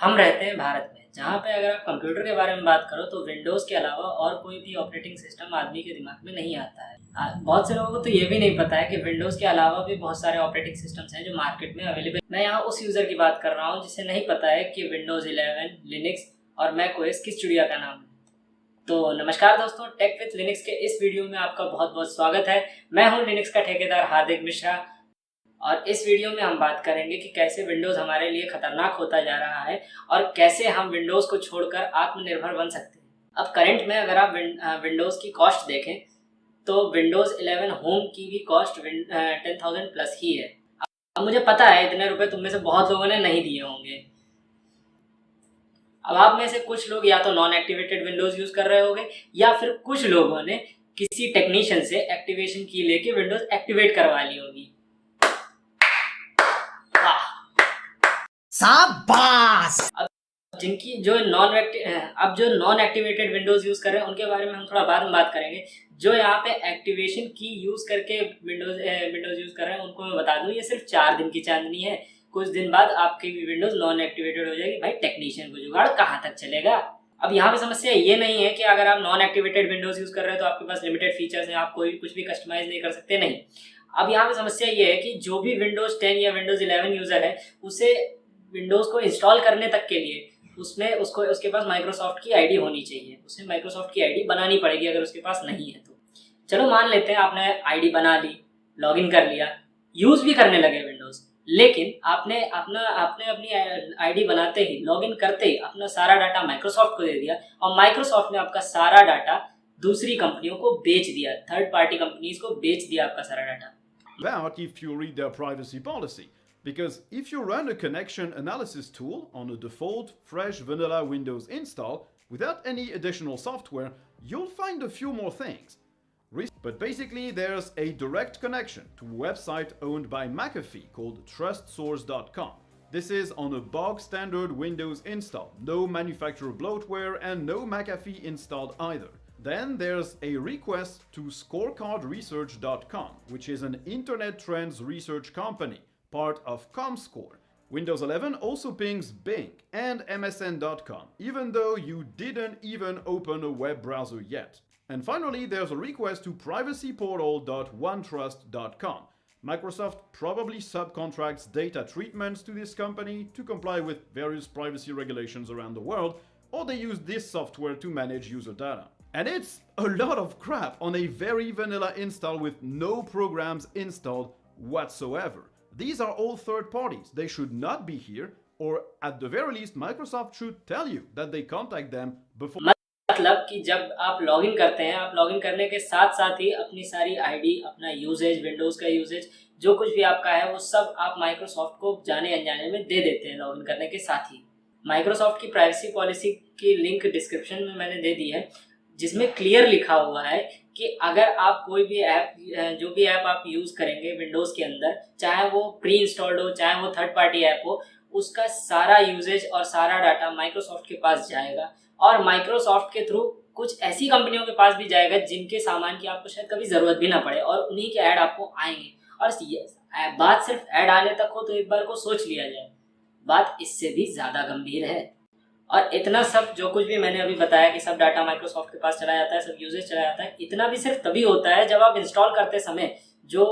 हम रहते हैं भारत में, जहाँ पे अगर आप कंप्यूटर के बारे में बात करो तो विंडोज़ के अलावा और कोई भी ऑपरेटिंग सिस्टम आदमी के दिमाग में नहीं आता है। बहुत से लोगों को तो ये भी नहीं पता है कि विंडोज़ के अलावा भी बहुत सारे ऑपरेटिंग सिस्टम्स हैं जो मार्केट में अवेलेबल। मैं यहाँ उस यूज़र की बात कर रहा हूँ जिसे नहीं पता है कि विंडोज़ 11, लिनक्स और मैक ओएस किस चिड़िया का नाम है। तो नमस्कार दोस्तों, टेक विद लिनक्स के इस वीडियो में आपका बहुत बहुत स्वागत है। मैं हूँ लिनक्स का ठेकेदार हार्दिक मिश्रा और इस वीडियो में हम बात करेंगे कि कैसे विंडोज़ हमारे लिए खतरनाक होता जा रहा है और कैसे हम विंडोज़ को छोड़कर आत्मनिर्भर बन सकते हैं। अब करंट में अगर आप विंडोज़ की कॉस्ट देखें तो विंडोज़ 11 होम की भी कॉस्ट 10,000 प्लस ही है। अब मुझे पता है इतने रुपए तुम में से बहुत लोगों ने नहीं दिए होंगे। अब आप में से कुछ लोग या तो नॉन एक्टिवेटेड विंडोज़ यूज़ कर रहे होंगे या फिर कुछ लोगों ने किसी टेक्नीशियन से एक्टिवेशन की लेके विंडोज़ एक्टिवेट करवा ली होगी। शाबाश। अब जो नॉन एक्टिवेटेड विंडोज़ यूज़ कर रहे हैं उनके बारे में हम थोड़ा बाद में बात करेंगे। जो यहाँ पे एक्टिवेशन की यूज़ करके विंडोज़ यूज़ कर रहे हैं उनको मैं बता दूँ, ये सिर्फ 4 दिन की चांदनी है। कुछ दिन बाद आपकी भी विंडोज़ नॉन एक्टिवेटेड हो जाएगी। भाई टेक्नीशियन को जुगाड़ कहाँ तक चलेगा। अब यहाँ पे समस्या ये नहीं है कि अगर आप नॉन एक्टिवेटेड विंडोज़ यूज़ कर रहे हैं तो आपके पास लिमिटेड फीचर्स हैं, आप कोई कुछ भी कस्टमाइज़ नहीं कर सकते, नहीं। अब यहाँ पे समस्या ये है कि जो भी विंडोज़ 10 या विंडोज़ 11 यूज़र है उसे विंडोज़ को इंस्टॉल करने तक के लिए उसके पास माइक्रोसॉफ्ट की आईडी होनी चाहिए। उसे माइक्रोसॉफ्ट की आईडी बनानी पड़ेगी अगर उसके पास नहीं है तो। चलो मान लेते हैं आपने आईडी बना ली, लॉगिन कर लिया, यूज़ भी करने लगे विंडोज़, लेकिन आपने अपनी आईडी बनाते ही, लॉगिन करते ही अपना सारा डाटा माइक्रोसॉफ्ट को दे दिया और माइक्रोसॉफ्ट ने आपका सारा डाटा दूसरी कंपनियों को बेच दिया, थर्ड पार्टी कंपनीज को बेच दिया आपका सारा data. That if you read their privacy policy. Because if you run a connection analysis tool on a default, fresh vanilla Windows install without any additional software, you'll find a few more things. But basically, there's a direct connection to a website owned by McAfee called TrustSource.com. This is on a bog standard Windows install, no manufacturer bloatware, and no McAfee installed either. Then there's a request to ScorecardResearch.com, which is an internet trends research company, part of Comscore. Windows 11 also pings Bing and MSN.com, even though you didn't even open a web browser yet. And finally, there's a request to privacyportal.onetrust.com. Microsoft probably subcontracts data treatments to this company to comply with various privacy regulations around the world, or they use this software to manage user data. And it's a lot of crap on a very vanilla install with no programs installed whatsoever. These are all third parties. They should not be here, or at the very least, Microsoft should tell you that they contact them before. मतलब कि जब आप login करते हैं, आप login करने के साथ साथ ही अपनी सारी आईडी, अपना यूजेज, विंडोज़ का यूजेज, जो कुछ भी आपका है वो सब आप माइक्रोसॉफ्ट को जाने अनजाने में दे देते हैं लॉगिन करने के साथ ही। माइक्रोसॉफ्ट की प्राइवेसी पॉलिसी की लिंक डिस्क्रिप्शन में मैंने दे दी है, जिसमें क्लियर लिखा हुआ है कि अगर आप कोई भी ऐप, जो भी ऐप आप यूज़ करेंगे विंडोज़ के अंदर, चाहे वो प्री इंस्टॉल्ड हो, चाहे वो थर्ड पार्टी ऐप हो, उसका सारा यूजेज और सारा डाटा माइक्रोसॉफ्ट के पास जाएगा और माइक्रोसॉफ्ट के थ्रू कुछ ऐसी कंपनियों के पास भी जाएगा जिनके सामान की आपको शायद कभी ज़रूरत भी ना पड़े और उन्हीं के ऐड आपको आएंगे। और बात सिर्फ ऐड आने तक हो तो एक बार को सोच लिया जाए, बात इससे भी ज़्यादा गंभीर है। और इतना सब जो कुछ भी मैंने अभी बताया कि सब डाटा माइक्रोसॉफ्ट के पास चला जाता है, सब यूजेज चला जाता है, इतना भी सिर्फ तभी होता है जब आप इंस्टॉल करते समय जो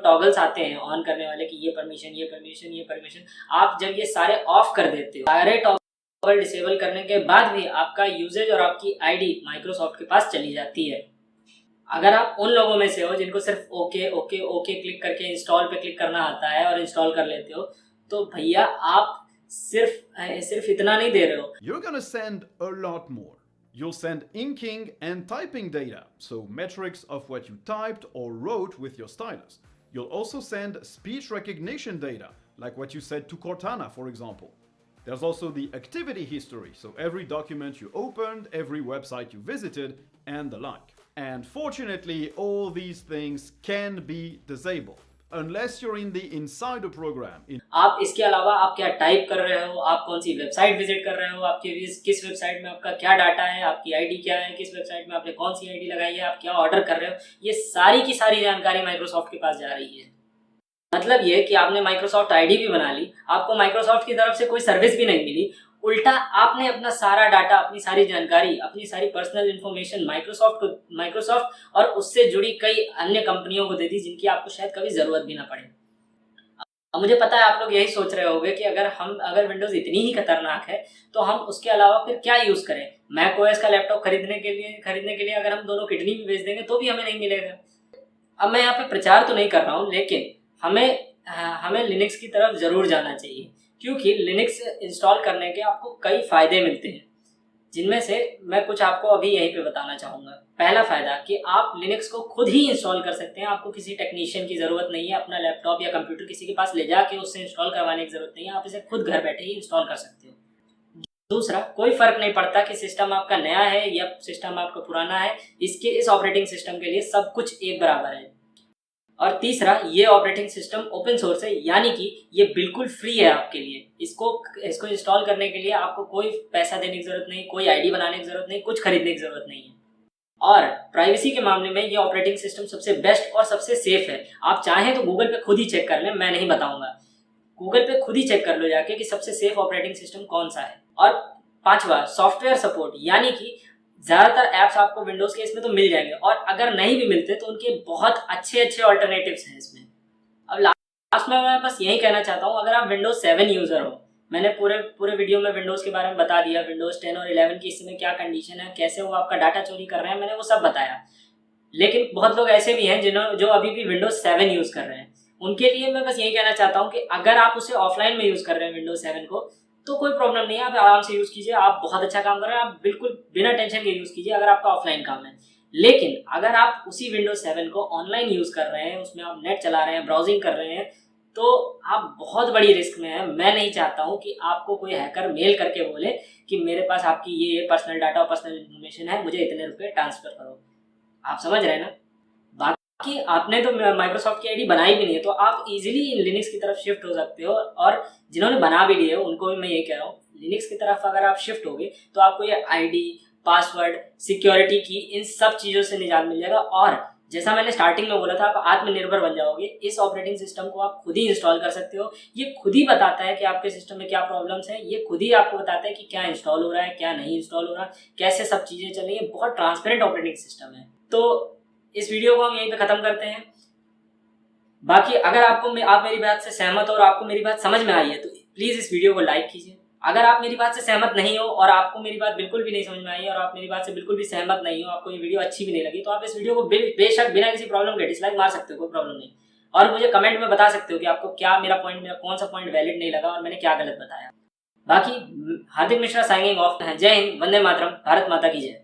टॉगल्स आते हैं ऑन करने वाले कि ये परमिशन, आप जब ये सारे ऑफ कर देते हो, सारे टॉगल डिसेबल करने के बाद भी आपका यूजेज और आपकी आईडी माइक्रोसॉफ्ट के पास चली जाती है। अगर आप उन लोगों में से हो जिनको सिर्फ ओके क्लिक करके इंस्टॉल पे क्लिक करना आता है और इंस्टॉल कर लेते हो, तो भैया आप सिर्फ इतना नहीं दे रहे हो। You're gonna send a lot more. You'll send inking and typing data, so metrics of what you typed or wrote with your stylus. You'll also send speech recognition data, like what you said to Cortana, for example. There's also the activity history, so every document you opened, every website you visited, and the like. And fortunately, all these things can be disabled. Unless you're in the insider program. आप इसके अलावा आप क्या type कर रहे हो, आप कौन सी वेबसाइट विजिट कर रहे हो, आपकी किस वेबसाइट में आपका क्या डाटा है, आपकी आईडी क्या है, किस वेबसाइट में आपने कौन सी आईडी लगाई है, आप क्या ऑर्डर कर रहे हो, ये सारी की सारी जानकारी माइक्रोसॉफ्ट के पास जा रही है। मतलब ये कि आपने माइक्रोसॉफ्ट आईडी भी बना ली, आपको माइक्रोसॉफ्ट की तरफ से कोई सर्विस भी नहीं मिली, उल्टा आपने अपना सारा डाटा, अपनी सारी जानकारी, अपनी सारी पर्सनल इन्फॉर्मेशन माइक्रोसॉफ्ट और उससे जुड़ी कई अन्य कंपनियों को दे दी जिनकी आपको शायद कभी ज़रूरत भी ना पड़े। अब मुझे पता है आप लोग यही सोच रहे होंगे कि अगर विंडोज़ इतनी ही खतरनाक है तो हम उसके अलावा फिर क्या यूज़ करें? मैक ओएस का लैपटॉप खरीदने के लिए अगर हम दोनों किडनी भी बेच देंगे तो भी हमें नहीं मिलेगा। अब मैं यहाँ पे प्रचार तो नहीं कर रहा हूँ, लेकिन हमें लिनक्स की तरफ ज़रूर जाना चाहिए, क्योंकि लिनक्स इंस्टॉल करने के आपको कई फ़ायदे मिलते हैं, जिनमें से मैं कुछ आपको अभी यहीं पे बताना चाहूँगा। पहला फ़ायदा कि आप लिनक्स को खुद ही इंस्टॉल कर सकते हैं, आपको किसी टेक्नीशियन की ज़रूरत नहीं है, अपना लैपटॉप या कंप्यूटर किसी के पास ले जाके उससे इंस्टॉल करवाने की ज़रूरत नहीं है, आप इसे खुद घर बैठे ही इंस्टॉल कर सकते हो। दूसरा, कोई फ़र्क नहीं पड़ता कि सिस्टम आपका नया है या सिस्टम आपका पुराना है, इस ऑपरेटिंग सिस्टम के लिए सब कुछ एक बराबर है। और तीसरा, ये ऑपरेटिंग सिस्टम ओपन सोर्स है, यानी कि ये बिल्कुल फ्री है आपके लिए। इसको इंस्टॉल करने के लिए आपको कोई पैसा देने की ज़रूरत नहीं, कोई आईडी बनाने की ज़रूरत नहीं, कुछ खरीदने की ज़रूरत नहीं है। और प्राइवेसी के मामले में ये ऑपरेटिंग सिस्टम सबसे बेस्ट और सबसे सेफ है। आप चाहें तो गूगल पे खुद ही चेक कर लें, मैं नहीं बताऊंगा। गूगल पे खुद ही चेक कर लो जाके कि सबसे सेफ ऑपरेटिंग सिस्टम कौन सा है। और पांचवा, सॉफ्टवेयर सपोर्ट, यानी कि ज़्यादातर ऐप्स आपको विंडोज़ के इसमें तो मिल जाएंगे, और अगर नहीं भी मिलते तो उनके बहुत अच्छे ऑल्टरनेटिव्स हैं इसमें। अब लास्ट में मैं बस यही कहना चाहता हूँ, अगर आप विंडोज़ 7 यूज़र हो, मैंने पूरे वीडियो में विंडोज़ के बारे में बता दिया, विंडोज़ 10 और 11 की इस समय क्या कंडीशन है, कैसे वो आपका डाटा चोरी कर रहे हैं, मैंने वो सब बताया। लेकिन बहुत लोग ऐसे भी हैं जो अभी भी विंडोज़ 7 यूज़ कर रहे हैं। उनके लिए मैं बस यही कहना चाहता हूँ कि अगर आप उसे ऑफलाइन में यूज़ कर रहे हैं विंडोज़ 7 को, तो कोई प्रॉब्लम नहीं है, आप आराम से यूज़ कीजिए, आप बहुत अच्छा काम कर रहे हैं, आप बिल्कुल बिना टेंशन के यूज़ कीजिए अगर आपका ऑफलाइन काम है। लेकिन अगर आप उसी विंडोज़ 7 को ऑनलाइन यूज़ कर रहे हैं, उसमें आप नेट चला रहे हैं, ब्राउजिंग कर रहे हैं, तो आप बहुत बड़ी रिस्क में हैं। मैं नहीं चाहता हूँ कि आपको कोई हैकर मेल करके बोले कि मेरे पास आपकी ये पर्सनल डाटा और पर्सनल इन्फॉर्मेशन है, मुझे इतने रुपए ट्रांसफ़र करो। आप समझ रहे हैं ना? बाकी आपने तो माइक्रोसॉफ्ट की आईडी बनाई भी नहीं है, तो आप इजीली लिनक्स की तरफ शिफ्ट हो सकते हो। और जिन्होंने बना भी ली है उनको भी मैं ये कह रहा हूँ, लिनक्स की तरफ अगर आप शिफ्ट होगे तो आपको ये आईडी, पासवर्ड, सिक्योरिटी की, इन सब चीज़ों से निजात मिल जाएगा। और जैसा मैंने स्टार्टिंग में बोला था, आप आत्मनिर्भर बन जाओगे। इस ऑपरेटिंग सिस्टम को आप खुद ही इंस्टॉल कर सकते हो। ये खुद ही बताता है कि आपके सिस्टम में क्या प्रॉब्लम्स हैं, ये खुद ही आपको बताता है कि क्या इंस्टॉल हो रहा है, क्या नहीं इंस्टॉल हो रहा, कैसे सब चीज़ें चल रही है। बहुत ट्रांसपेरेंट ऑपरेटिंग सिस्टम है। तो इस वीडियो को हम यहीं पे ख़त्म करते हैं। बाकी अगर आप मेरी बात से सहमत हो और आपको मेरी बात समझ में आई है तो प्लीज़ इस वीडियो को लाइक कीजिए। अगर आप मेरी बात से सहमत नहीं हो और आपको मेरी बात बिल्कुल भी नहीं समझ में आई है और आप मेरी बात से बिल्कुल भी सहमत नहीं हो, आपको ये वीडियो अच्छी भी नहीं लगी, तो आप इस वीडियो को बेशक बिना किसी प्रॉब्लम के डिसलाइक मार सकते हो, कोई प्रॉब्लम नहीं। और मुझे कमेंट में बता सकते हो कि आपको क्या मेरा कौन सा पॉइंट वैलिड नहीं लगा और मैंने क्या गलत बताया। बाकी हार्दिक मिश्रा साइनिंग ऑफ। जय हिंद, वंदे मातरम, भारत माता की जय।